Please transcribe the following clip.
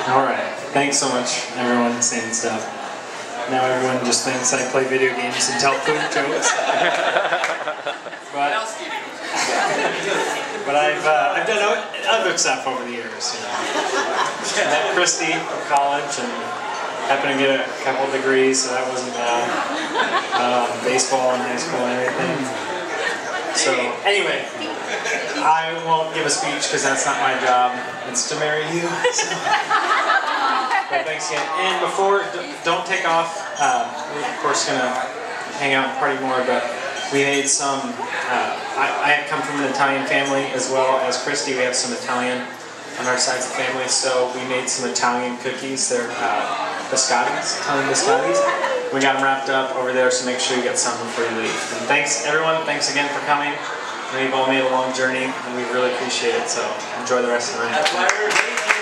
Alright, thanks so much, everyone saying stuff. Now everyone just thinks I play video games and tell food jokes. But I've done other stuff over the years. You know. Met Christy from college and happened to get a couple of degrees, so that wasn't bad. Baseball in high school and everything. So anyway, I won't give a speech because that's not my job. It's to marry you. So. But thanks again. And before, don't take off. We're of course gonna hang out and party more, but we made some. I come from an Italian family as well as Christy. We have some Italian on our sides of the family, so we made some Italian cookies. They're biscottis, Italian biscottis. We got them wrapped up over there, so make sure you get some before you leave. And thanks everyone. Thanks again for coming. We've all made a long journey, and we really appreciate it. So enjoy the rest of the night.